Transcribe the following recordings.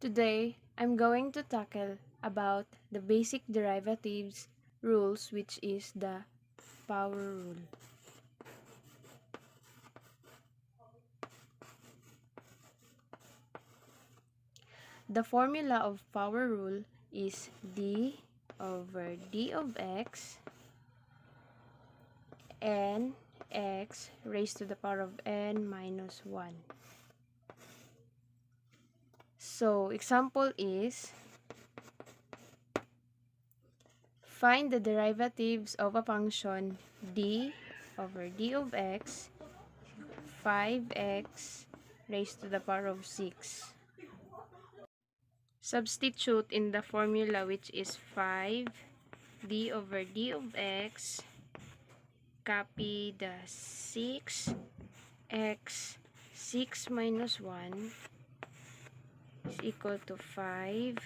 Today, I'm going to tackle about the basic derivatives rules, which is the power rule. The formula of power rule is d over d of x n x raised to the power of n minus 1. So, example is, find the derivatives of a function d over d of x 5x raised to the power of 6. Substitute in the formula, which is 5 d over d of x, copy the 6x 6 minus 1 is equal to 5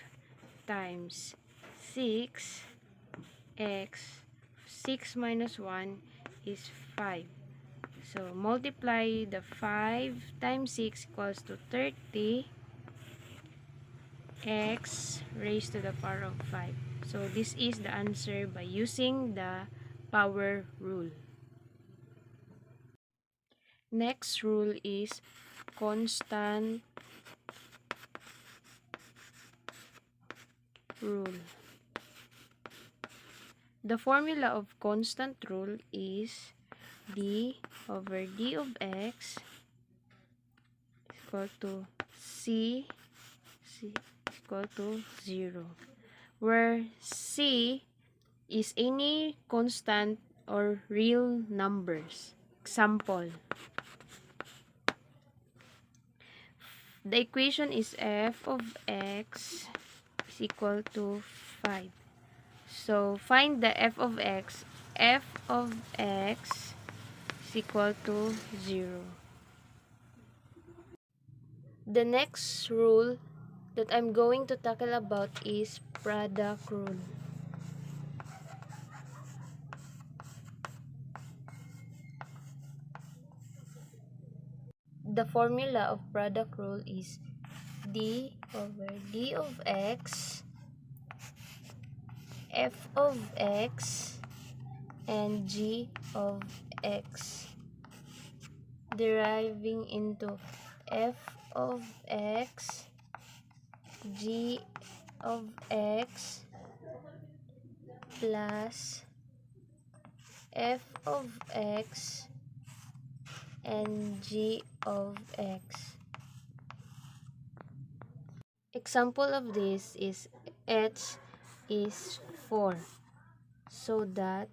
times 6x 6 minus 1 is 5. So multiply the 5 times 6 equals to 30 x raised to the power of 5. So this is the answer by using the power rule. Next rule is constant rule. The formula of constant rule is d over d of x equal to c equal to 0, where c is any constant or real numbers. Example, the equation is f of x is equal to 5. So find the f of x. F of x is equal to 0. The next rule that I'm going to tackle about is product rule. The formula of product rule is d over d of x, f of x, and g of x, deriving into f of x, g of x, plus f of x and g of x. Example of this is h is 4, so that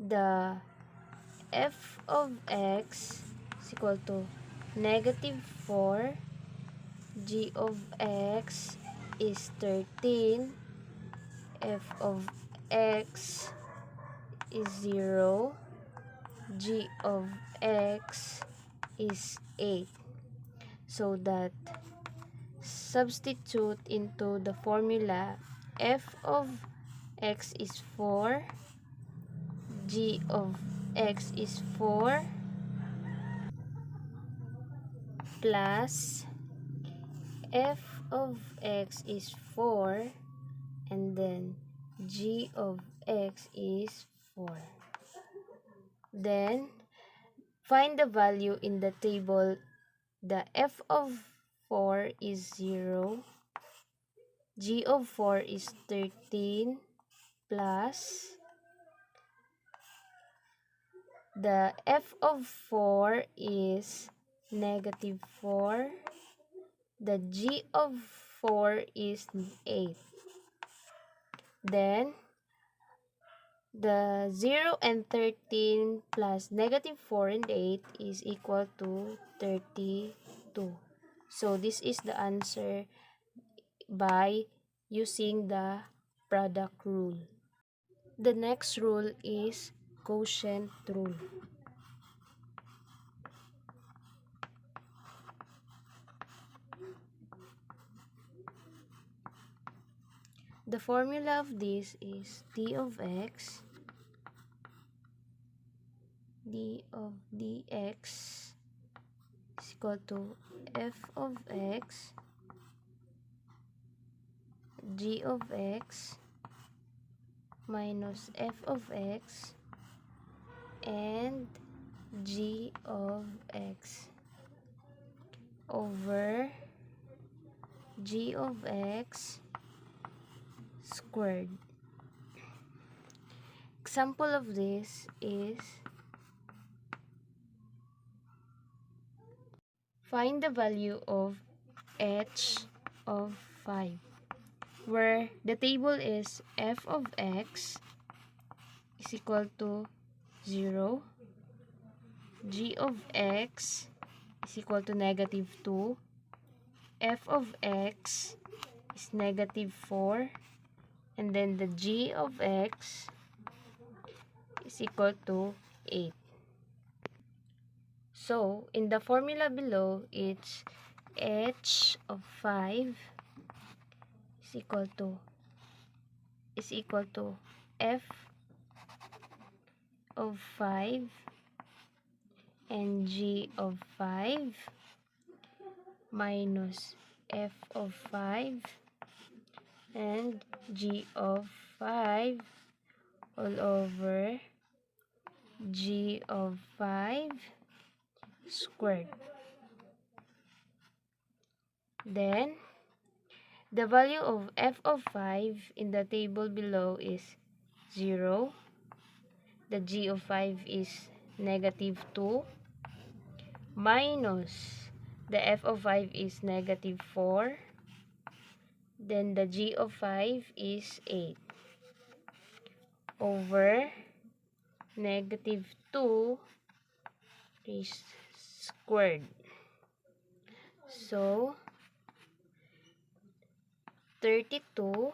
the f of x is equal to negative 4, g of x is 13, f of x is 0, g of x is 8. So that substitute into the formula, f of x is 4, g of x is 4, plus f of x is 4, and then g of x is 4. Then find the value in the table. The f of 4 is 0, g of 4 is 13, plus the f of 4 is negative 4, the g of 4 is 8. Then the 0 and 13 plus negative 4 and 8 is equal to 32. So this is the answer by using the product rule. The next rule is quotient rule. The formula of this is d of x, d of dx is equal to f of x g of x minus f of x and g of x over g of x squared. Example of this is find the value of h of 5, where the table is f of x is equal to 0, g of x is equal to negative 2, f of x is negative 4, and then the g of x is equal to 8. So, in the formula below, it's h of 5 is equal to f of 5 and g of 5 minus f of 5 and g of 5 all over g of 5 squared. Then, the value of f of 5 in the table below is 0. The g of 5 is negative 2 minus the f of 5 is negative 4. Then the g of 5 is 8 over negative 2 is squared. So, 32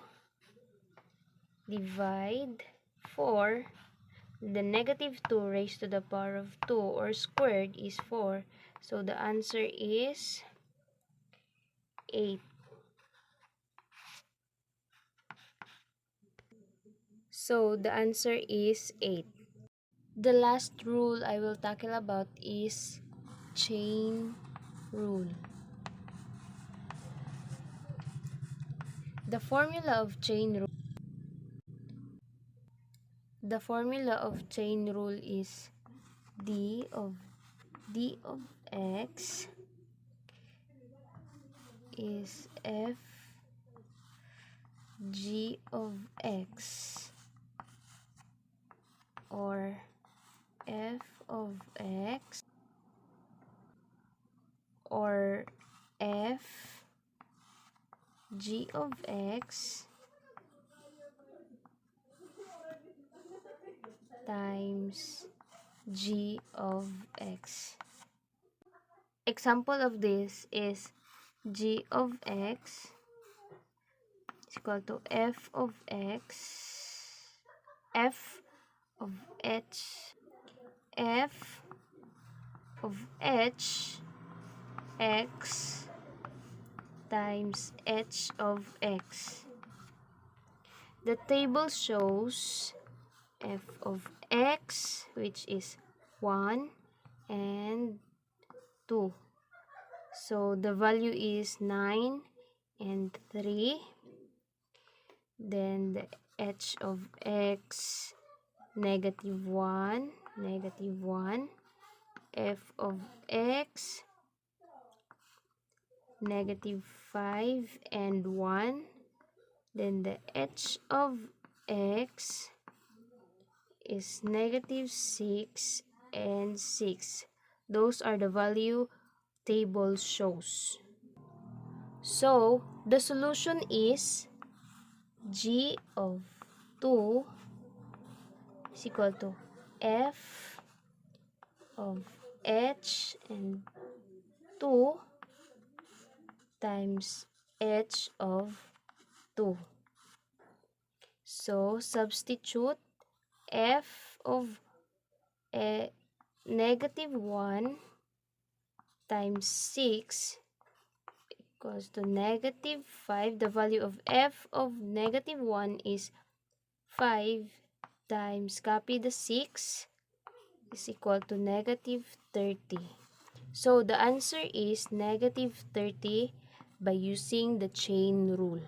divide 4. The negative 2 raised to the power of 2 or squared is 4. So, the answer is 8. So, the answer is 8. The last rule I will tackle about is chain rule. The formula of chain rule is d of x is f g of x or f of x or f g of x times g of x. Example of this is g of x is equal to f of x, f of h, f of h x times h of x. The table shows f of x, which is 1 and 2. So, the value is 9 and 3. Then, the h of x, negative 1, f of x, negative 5 and 1. Then, the h of x is negative 6 and 6. Those are the value table shows. So, the solution is g of 2 is equal to f of h and 2 times h of 2. So, substitute f of negative 1 times 6 equals to negative 5. The value of f of negative 1 is 5 times copy the 6 is equal to negative 30. So, the answer is negative 30 by using the chain rule.